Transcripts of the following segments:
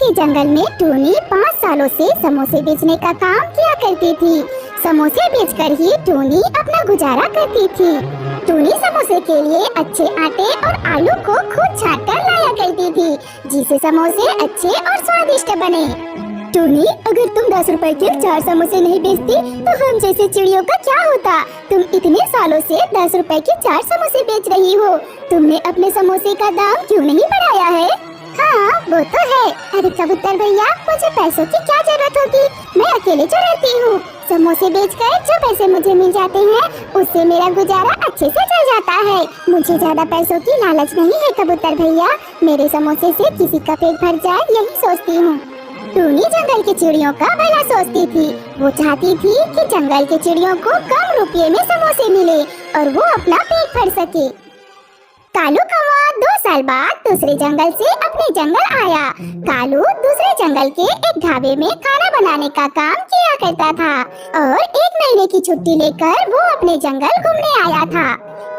के जंगल में टूनी 5 सालों से समोसे बेचने का काम किया करती थी। समोसे बेचकर ही टूनी अपना गुजारा करती थी। टूनी समोसे के लिए अच्छे आटे और आलू को खुद छांट कर लाया करती थी, जिससे समोसे अच्छे और स्वादिष्ट बने। टूनी, अगर तुम 10 रुपए के 4 समोसे नहीं बेचती तो हम जैसे चिड़ियों का क्या होता? तुम इतने सालों से 10 रुपए के 4 समोसे बेच रही हो, तुमने अपने समोसे का दाम क्यों नहीं बढ़ाया है? हाँ, वो तो है। अरे कबूतर भैया, मुझे पैसों की क्या जरूरत होगी? मैं अकेले जो रहती हूँ। समोसे बेचकर जो पैसे मुझे मिल जाते हैं, उससे मेरा गुजारा अच्छे से चल जाता है। मुझे ज्यादा पैसों की लालच नहीं है कबूतर भैया। मेरे समोसे से किसी का पेट भर जाए, यही सोचती हूँ। टूनी जंगल की चिड़ियों का भला सोचती थी। वो चाहती थी कि जंगल के चिड़ियों को कम रुपये में समोसे मिले और वो अपना पेट भर सके। कालू कौवा 2 साल बाद दूसरे जंगल से अपने जंगल आया। कालू दूसरे जंगल के एक ढाबे में खाना बनाने का काम किया करता था और 1 महीने की छुट्टी लेकर वो अपने जंगल घूमने आया था।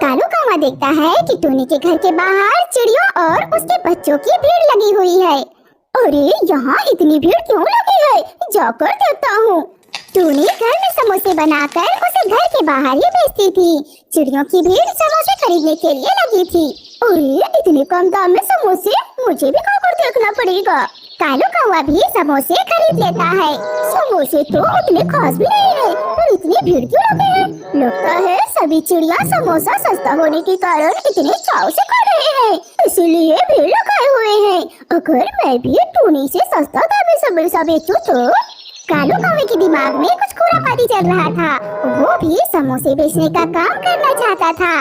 कालू कौवा देखता है कि टूनी के घर के बाहर चिड़ियों और उसके बच्चों की भीड़ लगी हुई है। अरे, यहाँ इतनी भीड़ क्यों लगी है? जाकर देखता हूँ। टूनी घर में समोसे बनाकर उसे घर के बाहर ही बेचती थी। चिड़ियों की भीड़ समोसे खरीदने के लिए लगी थी। अरे, इतने कम दाम में समोसे, मुझे भी खाकर देखना पड़ेगा। कालू कौवा भी समोसे खरीद लेता है। समोसे तो उतने खास भी नहीं है, पर इतनी भीड़ क्यों लगी है? लगता है सभी चिड़िया समोसा सस्ता होने के कारण इतने चाव से खा रहे हैं, इसीलिए भीड़ लगाए हुए हैं। अगर मैं भी टूनी से सस्ता दाम में समोसा बेचूं तो? कालू कौवे के दिमाग में कुछ खुरापाती चल रहा था। वो भी समोसे बेचने का काम करना चाहता था।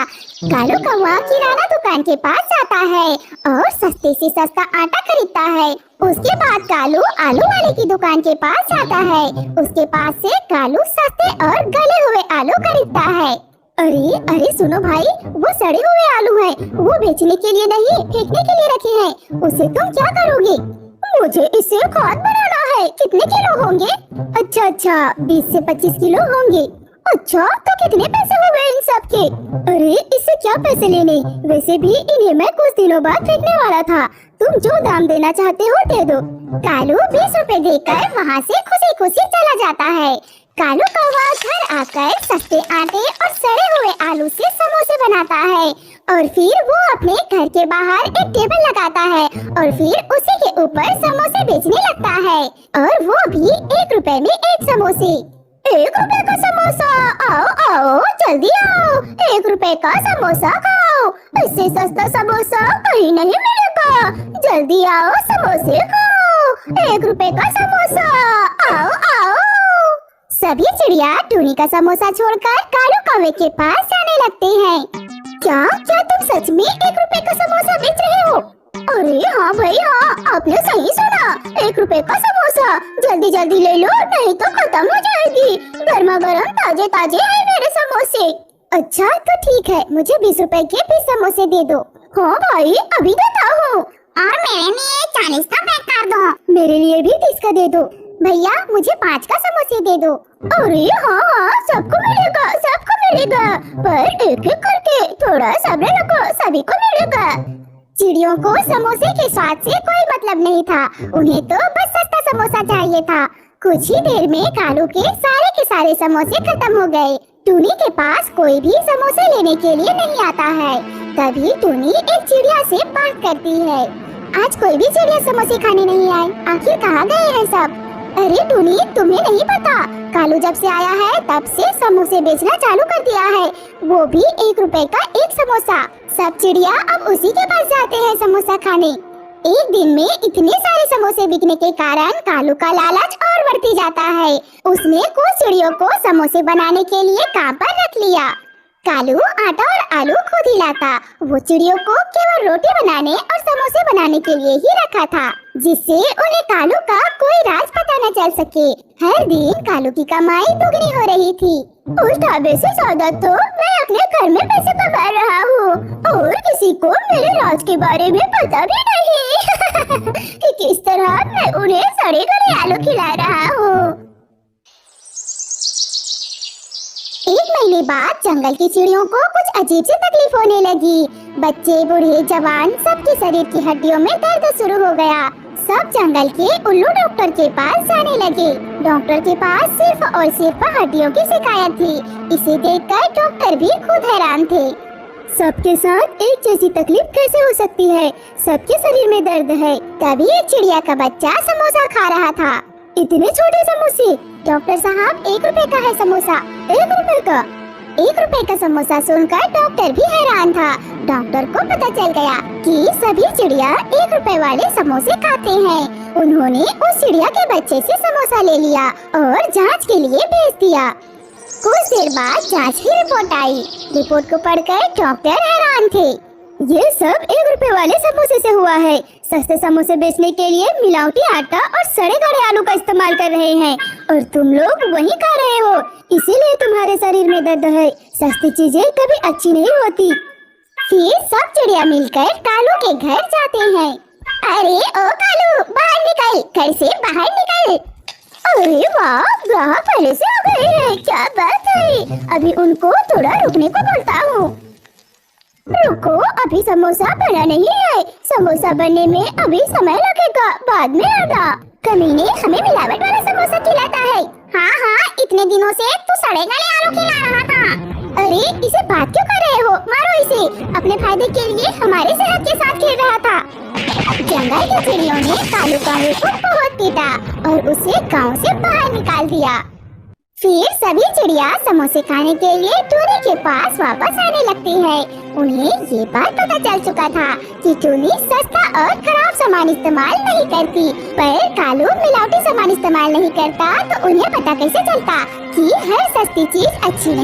कालू कौवा किराना दुकान के पास जाता है और सस्ते से सस्ता आटा खरीदता है। उसके बाद कालू आलू वाले की दुकान के पास जाता है। उसके पास से कालू सस्ते और गले हुए आलू खरीदता है। अरे अरे सुनो भाई, वो सड़े हुए आलू हैं। वो बेचने के लिए नहीं, फेंकने के लिए रखे हैं। उसे तुम क्या करोगे? मुझे इससे खाद बनाना है। कितने किलो होंगे? अच्छा, 20 से 25 किलो होंगे। अच्छा, तो कितने पैसे हो गए इन सब के? अरे, इससे क्या पैसे लेने? वैसे भी इन्हें मैं कुछ दिनों बाद फेंकने वाला था। तुम जो दाम देना चाहते हो दे दो। कालू 20 रुपए देकर वहाँ से खुशी खुशी चला जाता है। कालू कौवा घर आकर सस्ते आटे और सड़े हुए आलू से समोसे बनाता है और फिर वो अपने घर के बाहर एक टेबल लगाता है और फिर उसी के ऊपर समोसे बेचने लगता है। और वो भी 1 रुपए में 1 समोसे। 1 रुपए का समोसा? आओ आओ, जल्दी आओ, 1 रुपए का समोसा खाओ। इससे सस्ता समोसा कहीं नहीं मिलेगा। जल्दी आओ, समोसे खाओ। 1 रुपए का समोसा, आओ आओ। सभी चिड़िया टूनी का समोसा छोड़कर कालू कौवे के पास जाने लगते हैं। क्या क्या तुम सच में 1 रुपए का समोसा बेच रहे हो? अरे हाँ भाई हाँ, आपने सही सुना। 1 रुपए का समोसा, जल्दी जल्दी ले लो, नहीं तो खत्म हो जाएगी। गर्मा गर्म ताजे ताजे है मेरे समोसे। अच्छा तो ठीक है, मुझे 20 रुपए के 20 समोसे दे दो। हाँ भाई, अभी देता हूँ। और मेरे लिए 40 का पैक कर दो। मेरे लिए भी 30 का दे दो। भैया, मुझे 5 का समोसे दे दो। अरे हाँ हाँ, सबको मिलेगा, सबको मिलेगा, पर एक एक करके। थोड़ा सब्र रखो, सभी को मिलेगा। चिड़ियों को समोसे के स्वाद से कोई मतलब नहीं था। उन्हें तो बस सस्ता समोसा चाहिए था। कुछ ही देर में कालू के सारे समोसे खत्म हो गए। टूनी के पास कोई भी समोसे लेने के लिए नहीं आता है। तभी टूनी एक चिड़िया से बात करती है। आज कोई भी चिड़िया समोसे खाने नहीं आई, आखिर कहाँ गए हैं सब? अरे टूनी, तुम्हें नहीं पता, कालू जब से आया है तब से समोसे बेचना चालू कर दिया है, वो भी 1 रुपए का 1 समोसा। सब चिड़िया अब उसी के पास जाते हैं समोसा खाने। एक दिन में इतने सारे समोसे बिकने के कारण कालू का लालच और बढ़ती जाता है। उसने कुछ चिड़ियों को समोसे बनाने के लिए काम पर रख लिया। कालू आटा और आलू खुद ही लाता। वो चिड़ियों को केवल रोटी बनाने और समोसे बनाने के लिए ही रखा था, जिससे उन्हें कालू का कोई राज पता न चल सके। हर दिन कालू की कमाई दुगनी हो रही थी। उस ढाबे से ज्यादा तो मैं अपने घर में पैसे कमा रहा हूँ और किसी को मेरे राज के बारे में पता भी नहीं कि किस तरह मैं उन्हें सड़े गले आलू खिला रहा हूँ। 1 महीने बाद जंगल की चिड़ियों को कुछ अजीब सी तकलीफ होने लगी। बच्चे, बूढ़े, जवान, सबके शरीर की हड्डियों में दर्द शुरू हो गया। सब जंगल के उल्लू डॉक्टर के पास जाने लगे। डॉक्टर के पास सिर्फ और सिर्फ हड्डियों की शिकायत थी। इसे देखकर डॉक्टर भी खुद हैरान थे। सबके साथ एक जैसी तकलीफ कैसे हो सकती है? सबके शरीर में दर्द है। तभी एक चिड़िया का बच्चा समोसा खा रहा था। इतने छोटे समोसे? डॉक्टर साहब, 1 रुपए का है समोसा। 1 रुपए का? 1 रुपए का समोसा सुनकर डॉक्टर भी हैरान था। डॉक्टर को पता चल गया कि सभी चिड़िया 1 रुपए वाले समोसे खाते हैं। उन्होंने उस चिड़िया के बच्चे से समोसा ले लिया और जांच के लिए भेज दिया। कुछ देर बाद जांच की रिपोर्ट आई। रिपोर्ट को पढ़कर डॉक्टर हैरान थे। ये सब 1 रुपए वाले समोसे से हुआ है। सस्ते समोसे बेचने के लिए मिलावटी आटा और सड़े गले आलू का इस्तेमाल कर रहे हैं और तुम लोग वही खा रहे हो। इसीलिए तुम्हारे शरीर में दर्द है। सस्ती चीजें कभी अच्छी नहीं होती। फिर सब चिड़िया मिलकर कालू के घर जाते हैं। अरे ओ कालू, बाहर निकल, घर से बाहर निकल। अरे वाह, ग्राहक पहले से आ गए हैं। क्या बात है। अभी उनको थोड़ा रुकने को बोलता हूँ। रुको, अभी समोसा बना नहीं है। समोसा बनने में अभी समय लगेगा, बाद में आना। कमीने, हमें मिलावट वाला समोसा खिलाता है। हाँ, इतने दिनों से तू सड़े गले आलू खिला रहा था। अरे, इसे बात क्यों कर रहे हो? मारो इसे। अपने फायदे के लिए हमारे सेहत के साथ खेल रहा था। जंगल की चिड़ियों ने कालू कालू को बहुत पीटा और उसे गांव से बाहर निकाल दिया। फिर सभी चिड़िया समोसे खाने के लिए टूनी के पास वापस आने लगती है। उन्हें ये बात पता चल चुका था कि टूनी सस्ता और खराब सामान इस्तेमाल नहीं करती, पर कालू मिलावटी सामान इस्तेमाल नहीं करता। तो उन्हें पता कैसे चलता कि हर सस्ती चीज अच्छी नहीं